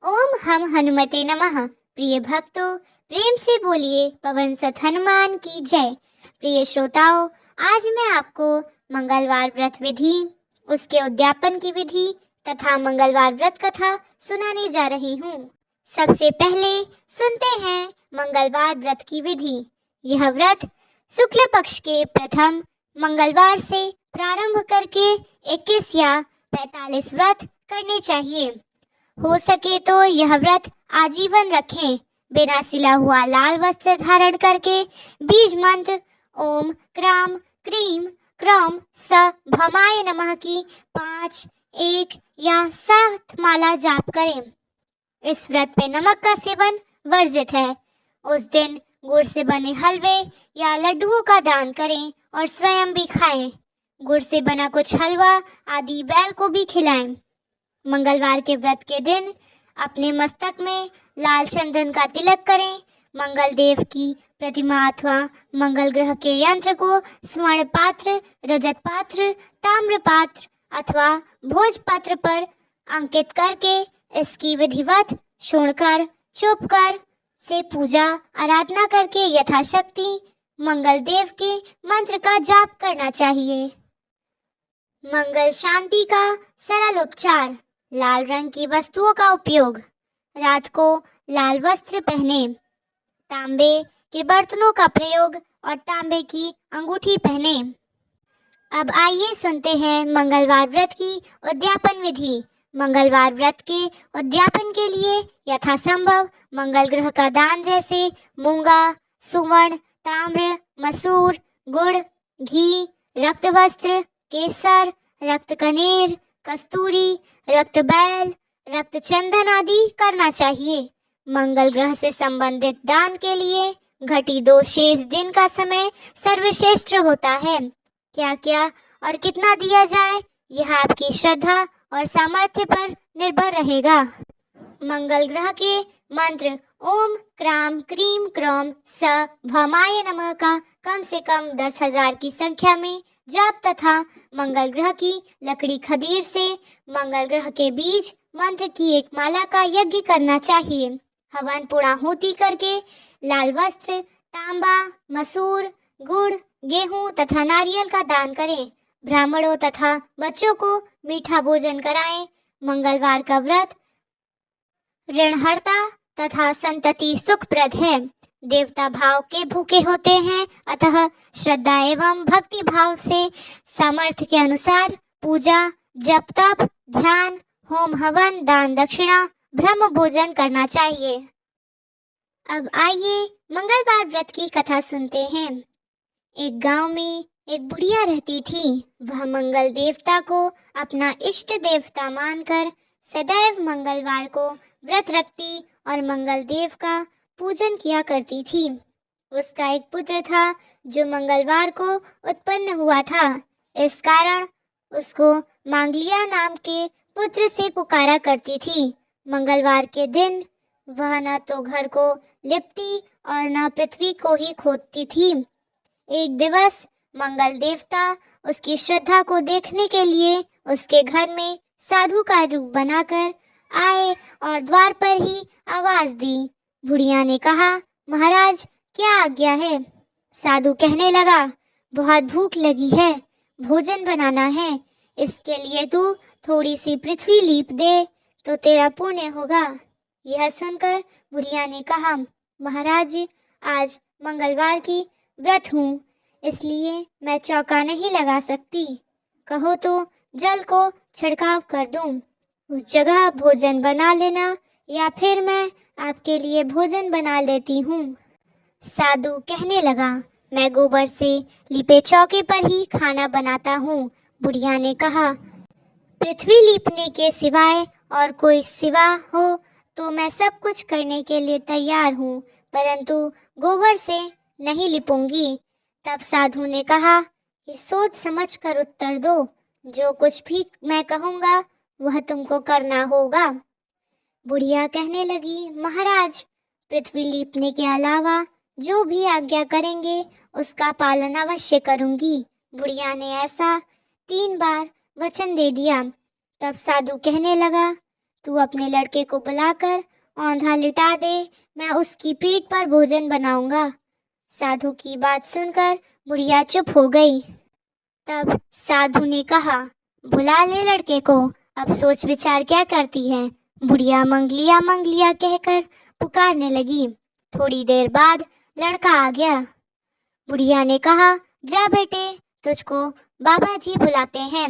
ओम हम हनुमते नमः। प्रिय भक्तों, प्रेम से बोलिए पवन सत हनुमान की जय। प्रिय श्रोताओं, आज मैं आपको मंगलवार व्रत विधि, उसके उद्यापन की विधि तथा मंगलवार व्रत कथा सुनाने जा रही हूँ। सबसे पहले सुनते हैं मंगलवार व्रत की विधि। यह व्रत शुक्ल पक्ष के प्रथम मंगलवार से प्रारंभ करके 21 या 45 व्रत करने चाहिए। हो सके तो यह व्रत आजीवन रखें। बिना सिला हुआ लाल वस्त्र धारण करके बीज मंत्र ओम क्राम क्रीम क्रौम स भमाय नमः की 5, 1 या 7 माला जाप करें। इस व्रत में नमक का सेवन वर्जित है। उस दिन गुड़ से बने हलवे या लड्डुओं का दान करें और स्वयं भी खाएं। गुड़ से बना कुछ हलवा आदि बैल को भी खिलाएं। मंगलवार के व्रत के दिन अपने मस्तक में लाल चंदन का तिलक करें। मंगल देव की प्रतिमा अथवा मंगल ग्रह के यंत्र को स्वर्ण पात्र, रजत पात्र, ताम्र पात्र अथवा भोज पात्र पर अंकित करके इसकी विधिवत शोणकर चुपकर से पूजा आराधना करके यथाशक्ति मंगल देव के मंत्र का जाप करना चाहिए। मंगल शांति का सरल उपचार। लाल रंग की वस्तुओं का उपयोग। रात को लाल वस्त्र पहने। तांबे के बर्तनों का प्रयोग और तांबे की अंगूठी पहने। अब आइए सुनते हैं मंगलवार व्रत की उद्यापन विधि। मंगलवार व्रत के उद्यापन के लिए यथासंभव मंगल ग्रह का दान जैसे मूंगा, सुवर्ण, ताम्र, मसूर, गुड़, घी, रक्त वस्त्र, केसर, रक्त कनेर, कस्तूरी, रक्त बैल, रक्त चंदन आदि करना चाहिए। मंगल ग्रह से संबंधित दान के लिए घटी 2 शेष दिन का समय सर्वश्रेष्ठ होता है। क्या क्या और कितना दिया जाए यह आपकी श्रद्धा और सामर्थ्य पर निर्भर रहेगा। मंगल ग्रह के मंत्र ओम क्राम क्रीम क्रौम स भमाय नमः का कम से कम 10,000 की संख्या में जाप तथा मंगल ग्रह की लकड़ी खदीर से मंगल ग्रह के बीज मंत्र की 1 माला का यज्ञ करना चाहिए। हवन पूर्णाहुति करके लाल वस्त्र, तांबा, मसूर, गुड़, गेहूं तथा नारियल का दान करें। ब्राह्मणों तथा बच्चों को मीठा भोजन कराएं। मंगलवार का व्रत ऋणहर्ता तथा संतति सुखप्रद है। देवता भाव के भूखे होते हैं, अतः श्रद्धा एवं भक्ति भाव से सामर्थ्य के अनुसार पूजा, जप तप, ध्यान, होम हवन, दान दक्षिणा, ब्रह्म भोजन करना चाहिए। अब आइए मंगलवार व्रत की कथा सुनते हैं। एक गांव में एक बुढ़िया रहती थी। वह मंगल देवता को अपना इष्ट देवता मानकर सदैव मंगलवार को व्रत रखती और मंगल देव का पूजन किया करती थी। उसका एक पुत्र था जो मंगलवार को उत्पन्न हुआ था। इस कारण उसको मांगलिया नाम के पुत्र से पुकारा करती थी। मंगलवार के दिन वह न तो घर को लिपती और न पृथ्वी को ही खोदती थी। एक दिवस मंगल देवता उसकी श्रद्धा को देखने के लिए उसके घर में साधु का रूप बनाकर आए और द्वार पर ही आवाज दी। बुढ़िया ने कहा, महाराज क्या आज्ञा है? साधु कहने लगा, बहुत भूख लगी है, भोजन बनाना है। इसके लिए तू थोड़ी सी पृथ्वी लीप दे तो तेरा पुण्य होगा। यह सुनकर बुढ़िया ने कहा, महाराज आज मंगलवार की व्रत हूँ, इसलिए मैं चौका नहीं लगा सकती। कहो तो जल को छिड़काव कर दूं, उस जगह भोजन बना लेना, या फिर मैं आपके लिए भोजन बना लेती हूँ। साधु कहने लगा, मैं गोबर से लिपे चौके पर ही खाना बनाता हूँ। बुढ़िया ने कहा, पृथ्वी लीपने के सिवाय और कोई सिवा हो तो मैं सब कुछ करने के लिए तैयार हूँ, परंतु गोबर से नहीं लिपूंगी। तब साधु ने कहा कि सोच समझ कर उत्तर दो, जो कुछ भी मैं कहूँगा वह तुमको करना होगा। बुढ़िया कहने लगी, महाराज पृथ्वी लीपने के अलावा जो भी आज्ञा करेंगे उसका पालन अवश्य करूंगी। बुढ़िया ने ऐसा 3 बार वचन दे दिया। तब साधु कहने लगा, तू अपने लड़के को बुलाकर औंधा लिटा दे, मैं उसकी पीठ पर भोजन बनाऊंगा। साधु की बात सुनकर बुढ़िया चुप हो गई। तब साधु ने कहा, बुला ले लड़के को, अब सोच विचार क्या करती है। बुढ़िया मंगलिया मंगलिया कहकर पुकारने लगी। थोड़ी देर बाद लड़का आ गया। बुढ़िया ने कहा, जा बेटे, तुझको बाबा जी बुलाते हैं।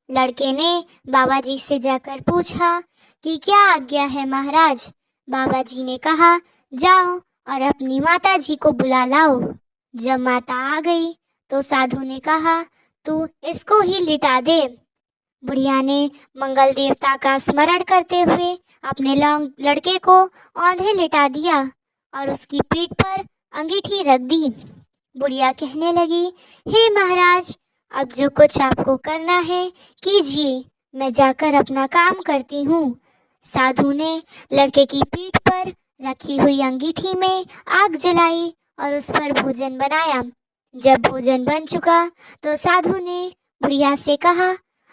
लड़के ने बाबा जी से जाकर पूछा कि क्या आज्ञा है महाराज। बाबा जी ने कहा, जाओ और अपनी माता जी को बुला लाओ। जब माता आ गई तो साधु ने कहा, तू इसको ही लिटा दे। बुढ़िया ने मंगल देवता का स्मरण करते हुए अपने लड़के को औंधे लिटा दिया और उसकी पीठ पर अंगीठी रख दी। बुढ़िया कहने लगी, हे महाराज, अब जो कुछ आपको करना है कीजिए, मैं जाकर अपना काम करती हूँ। साधु ने लड़के की पीठ पर रखी हुई अंगीठी में आग जलाई और उस पर भोजन बनाया। जब भोजन बन चुका तो साधु ने बुढ़िया से कहा,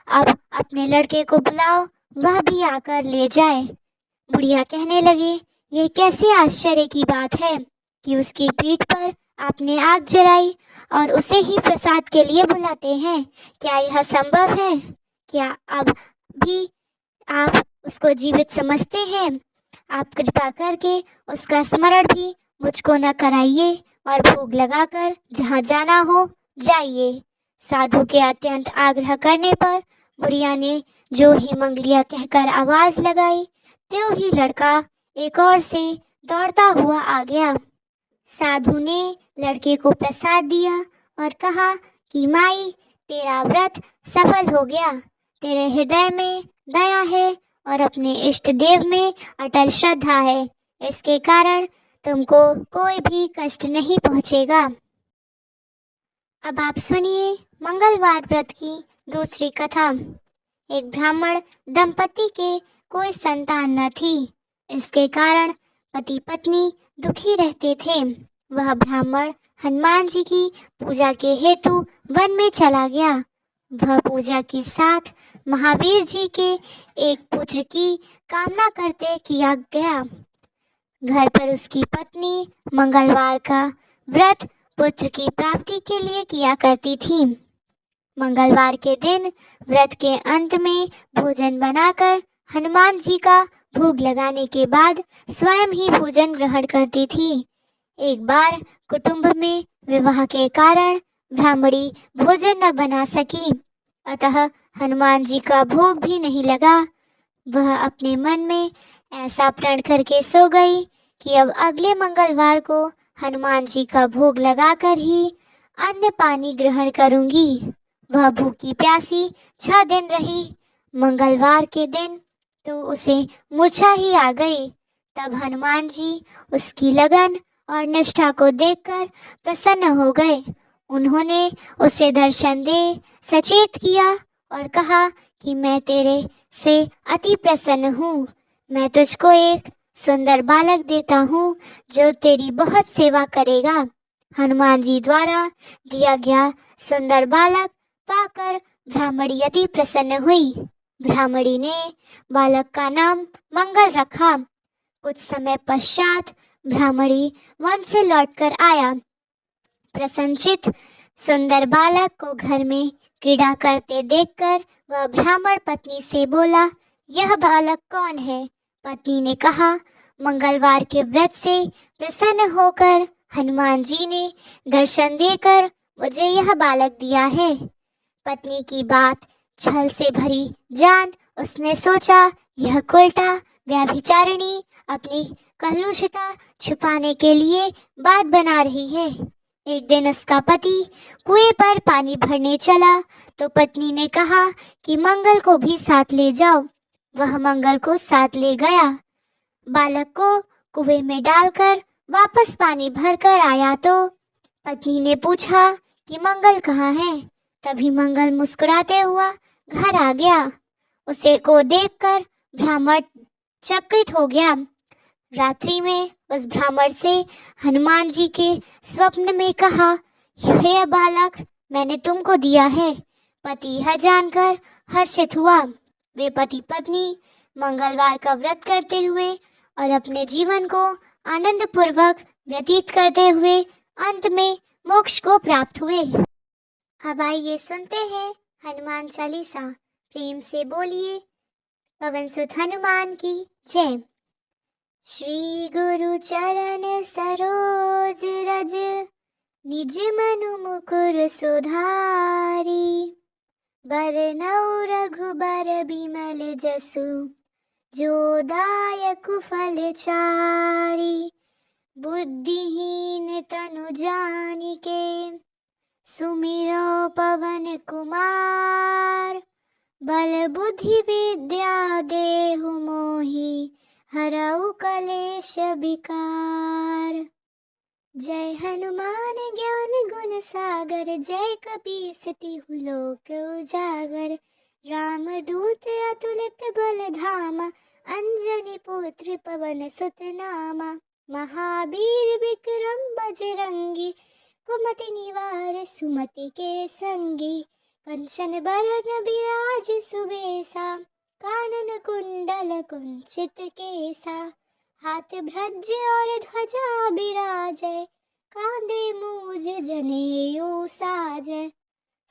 अब अपने लड़के को बुलाओ, वह भी आकर ले जाए। बुढ़िया कहने लगी, यह कैसे आश्चर्य की बात है कि उसकी पीठ पर आपने आग जलाई और उसे ही प्रसाद के लिए बुलाते हैं। क्या यह संभव है? क्या अब भी आप उसको जीवित समझते हैं? आप कृपा करके उसका स्मरण भी मुझको न कराइए और भोग लगाकर जहाँ जाना हो जाइए। साधु के अत्यंत आग्रह करने पर बुढ़िया ने जो ही मंगलिया कहकर आवाज लगाई, त्यों ही लड़का एक ओर से दौड़ता हुआ आ गया। साधु ने लड़के को प्रसाद दिया और कहा कि माई, तेरा व्रत सफल हो गया। तेरे हृदय में दया है और अपने इष्ट देव में अटल श्रद्धा है, इसके कारण तुमको कोई भी कष्ट नहीं पहुंचेगा। अब आप सुनिए मंगलवार व्रत की दूसरी कथा। एक ब्राह्मण दंपति के कोई संतान न थी। इसके कारण पति पत्नी दुखी रहते थे। वह ब्राह्मण हनुमान जी की पूजा के हेतु वन में चला गया। वह पूजा के साथ महावीर जी के एक पुत्र की कामना करते किया गया। घर पर उसकी पत्नी मंगलवार का व्रत पुत्र की प्राप्ति के लिए किया करती थी। मंगलवार के दिन व्रत के अंत में भोजन बनाकर हनुमान जी का भोग लगाने के बाद स्वयं ही भोजन ग्रहण करती थी। एक बार कुटुंब में विवाह के कारण ब्राह्मणी भोजन न बना सकी, अतः हनुमान जी का भोग भी नहीं लगा। वह अपने मन में ऐसा प्रण करके सो गई कि अब अगले मंगलवार को हनुमान जी का भोग लगाकर ही अन्न पानी ग्रहण करूंगी। वह भूखी प्यासी 6 दिन रही। मंगलवार के दिन तो उसे मूर्छा ही आ गई। तब हनुमान जी उसकी लगन और निष्ठा को देखकर प्रसन्न हो गए। उन्होंने उसे दर्शन दे सचेत किया और कहा कि मैं तेरे से अति प्रसन्न हूँ। मैं तुझको एक सुंदर बालक देता हूँ जो तेरी बहुत सेवा करेगा। हनुमान जी द्वारा दिया गया सुंदर बालक पाकर ब्राह्मणी अति प्रसन्न हुई। ब्राह्मणी ने बालक का नाम मंगल रखा। कुछ समय पश्चात ब्राह्मणी वन से लौटकर आया। प्रसन्नचित्त सुंदर बालक को घर में क्रीड़ा करते देखकर वह ब्राह्मण पत्नी से बोला, यह बालक कौन है? पत्नी ने कहा, मंगलवार के व्रत से प्रसन्न होकर हनुमान जी ने दर्शन देकर मुझे यह बालक दिया है। पत्नी की बात छल से भरी जान उसने सोचा, यह कुलटा व्यभिचारिणी अपनी कलुषता छुपाने के लिए बात बना रही है। एक दिन उसका पति कुएं पर पानी भरने चला तो पत्नी ने कहा कि मंगल को भी साथ ले जाओ। वह मंगल को साथ ले गया। बालक को कुएं में डालकर वापस पानी भरकर आया तो पत्नी ने पूछा कि मंगल कहाँ है? तभी मंगल मुस्कुराते हुआ घर आ गया। उसे को देखकर ब्राह्मण चकित हो गया। रात्रि में उस ब्राह्मण से हनुमान जी के स्वप्न में कहा, यह बालक मैंने तुमको दिया है। पति यह जानकर हर्षित हुआ। वे पति पत्नी मंगलवार का व्रत करते हुए और अपने जीवन को आनंद पूर्वक व्यतीत करते हुए अंत में मोक्ष को प्राप्त हुए। अब आइए सुनते हैं हनुमान चालीसा। प्रेम से बोलिए पवन सुत हनुमान की जय। श्री गुरु चरण सरोज रज निज मनु मुकुर सुधारी। बरनउँ रघुबर बिमल जसु जो दायक फल चारि। बुद्धिहीन तनु जानिके सुमिरो पवन कुमार। बल बुद्धि विद्या देहु मोहि हरऊ कलेश विकार। जय हनुमान ज्ञान गुण सागर जय कपीस तिहु लोक उजागर। रामदूत अतुलित बल धामा अंजनी पुत्र पवन सुत नामा। महावीर विक्रम बजरंगी कुमति निवार सुमति के संगी। कंचन बरन बिराज सुबेसा कानन कुंडल कुंचित केसा। हाथ भज्य और ध्वजा बिराजय कांधे मूज जनेऊ साजय।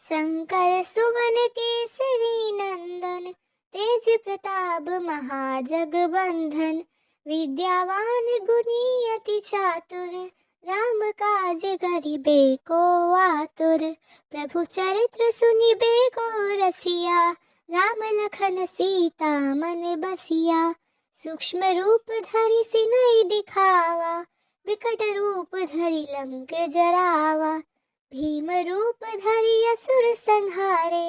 शंकर सुवन केसरी नंदन तेज प्रताप महाजगबंधन। विद्यावान गुणी अति चातुर राम काज करिबे को आतुर। प्रभु चरित्र सुनिबे को रसिया राम लखन सीता मन बसिया। सूक्ष्म रूप धरि सिनहि दिखावा विकट रूप धरि लंक जरावा। भीम रूप धरि असुर संहारे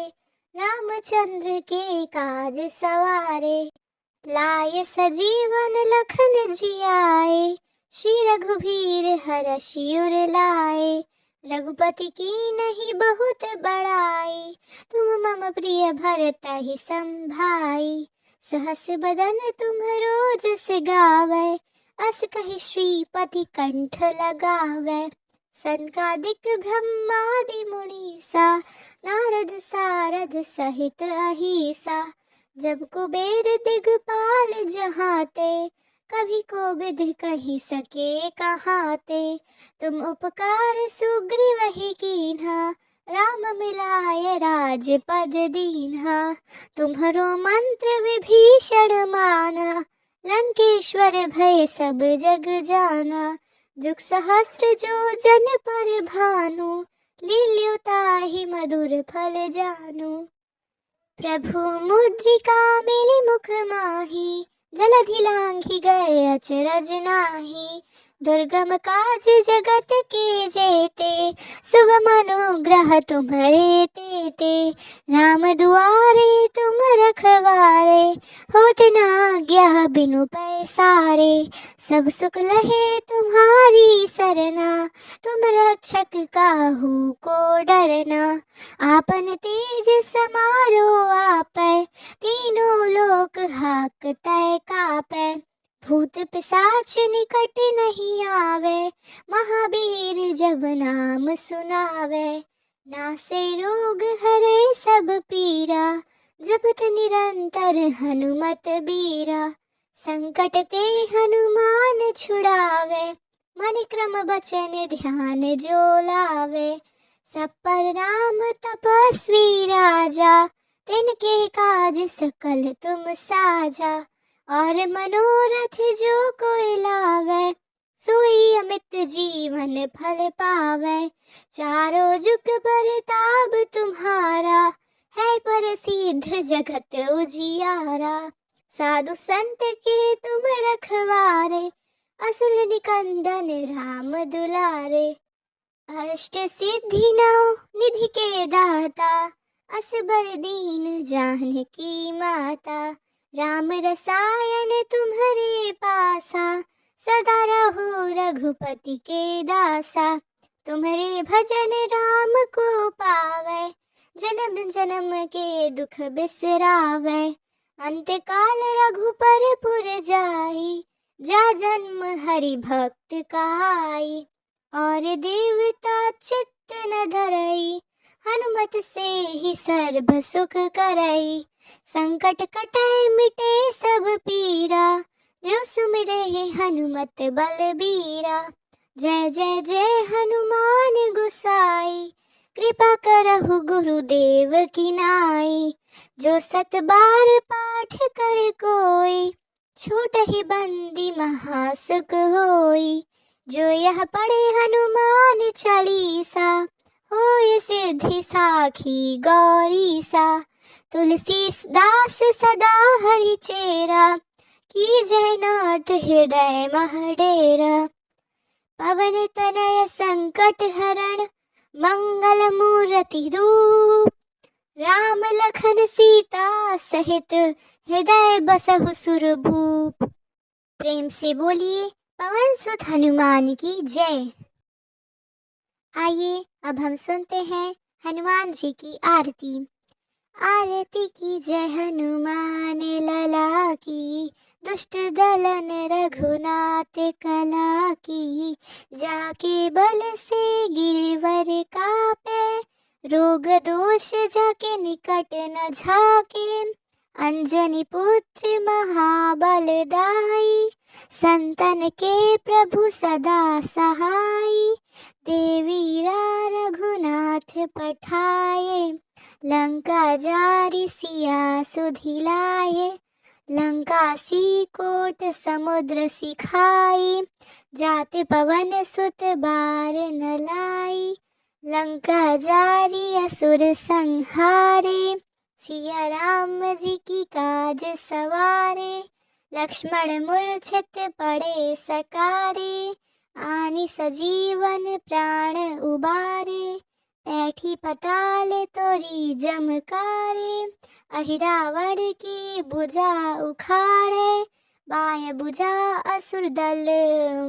रामचंद्र के काज सवारे। लाय सजीवन लखन जियाए श्री रघुवीर हरषि उर लाए। रघुपति कीन्ही बहुत बड़ाई तुम मम प्रिय भरतहि संभाई। सहस बदन तुम्हरो जस गावै अस कहि श्रीपति कंठ लगावै। सनकादिक ब्रह्मादि मुनीसा नारद सारद सहित अहिसा। जब कुबेर दिगपाल जहाते कभी कोविद कहि सके कहाते। तुम उपकार सुग्रीवहि कीन्हा राम मिलाय राजपद दीन्हा। तुम्हरो मंत्र विभीषण माना लंकेश्वर भय सब जग जाना। जुग सहस्र जो जन पर भानु लील्यो ताहि मधुर फल जानु। प्रभु मुद्रिका मिली मुख माही जलधि लांघि गए अचरज नाही। दुर्गम काज जगत के जेते सुगम अनुग्रह तुम्हरे तेते। राम दुआरे तुम रखवारे होत न आज्ञा बिनु पैसारे। सब सुख लहे तुम्हारी सरना तुम रक्षक काहू को डरना। आपन तेज समारो आपै तीनों लोक हाकतै कापै। भूत पिशाच निकट नहीं आवे महावीर जब नाम सुनावे। नासे रोग हरे सब पीरा जपत निरंतर हनुमत बीरा। संकट ते हनुमान छुड़ावे मन क्रम बचन ध्यान जो लावे। सब पर राम तपस्वी राजा तिनके काज सकल तुम साजा। और मनोरथ जो कोई लावे सोई अमित जीवन फल पावे। चारों जुग परताप तुम्हारा है प्रसिद्ध जगत उजियारा। साधु संत के तुम रखवारे असुर निकंदन राम दुलारे। अष्ट सिद्धि नौ निधि के दाता असबर दीन जानकी माता। राम रसायन तुम्हारे पासा सदा रहो रघुपति के दासा। तुम्हारे भजन राम को पावे जन्म जन्म के दुख बिसरावे। अंत काल रघुपर पुर जाई जा जन्म हरि भक्त कहाई। और देवता चित्त न धरई हनुमत से ही सर्व सुख करई। संकट कटे मिटे सब पीरा, जो सुमिरे हनुमत बलबीरा। जय जय जय हनुमान गोसाई, कृपा करहु गुरुदेव की नाई। जो 7 बार पाठ कर कोई, छूटहि बंदी महासुख होई। जो यह पढ़े हनुमान चालीसा, होय सिद्धि साखी गौरीसा। तुलसीदास सदा हरि चेरा, कीजय नाथ हृदय मह डेरा। पवन तनय संकट हरण, मंगल मूर्ति रूप। राम लखन सीता सहित, हृदय बसहु सुरभूप। प्रेम से बोलिए पवन सुत हनुमान की जय। आइए अब हम सुनते हैं हनुमान जी की आरती। आरती की जय हनुमान लला की, दुष्ट दलन रघुनाथ कला की। जाके बल से गिरवर कापे, रोग दोष जाके निकट न झाके। अंजनी पुत्र महाबलदाई, संतन के प्रभु सदा सहाय। देवीरा रघुनाथ पठाए, लंका जारि सिया सुधिलाए। लंका सीकोट समुद्र सिखाई, जाति पवन सुत बार न लाई। लंका जारि असुर संहारे, सिया राम जी की काज सवारे। लक्ष्मण मूर्छित पड़े सकारे, आनि सजीवन प्राण उबारे। बैठी पताल तोरी जमकारे, अहिरावण की भुजा उखाड़े। बाएं भुजा असुर दल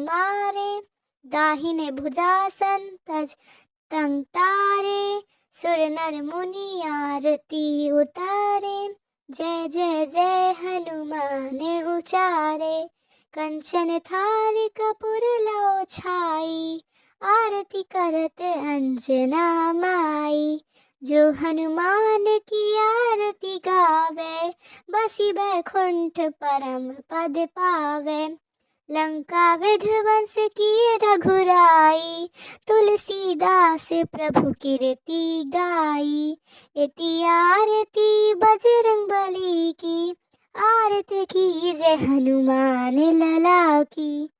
मारे, दाहिने भुजा संतज तंग तारे। सुर नर मुनि आरती उतारे, जय जय जय हनुमान उचारे। कंचन थार कपूर लो छाई, आरती करत अंजना माई। जो हनुमान की आरती गावे, बसी बैकुंठ परम पद पावे। लंका विध्वंस की रघुराई, तुलसीदास प्रभु कीर्ति गाई। इति आरती बजरंग बली की, आरती की जय हनुमान लला की।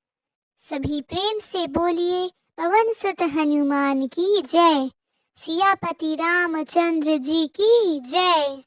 सभी प्रेम से बोलिए पवन सुत हनुमान की जय। सियापति रामचंद्र जी की जय।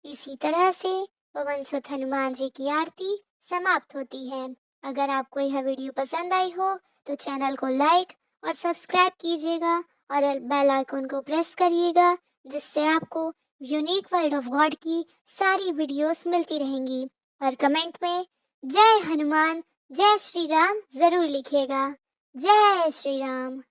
इसी तरह से पवन सुत हनुमान जी की आरती समाप्त होती है। अगर आपको यह वीडियो पसंद आई हो तो चैनल को लाइक और सब्सक्राइब कीजिएगा और बेल आइकन को प्रेस करिएगा, जिससे आपको यूनिक वर्ड ऑफ गॉड की सारी वीडियोस मिलती रहेंगी। और कमेंट में जय हनुमान जय श्री राम जरूर लिखिएगा। जय श्री राम।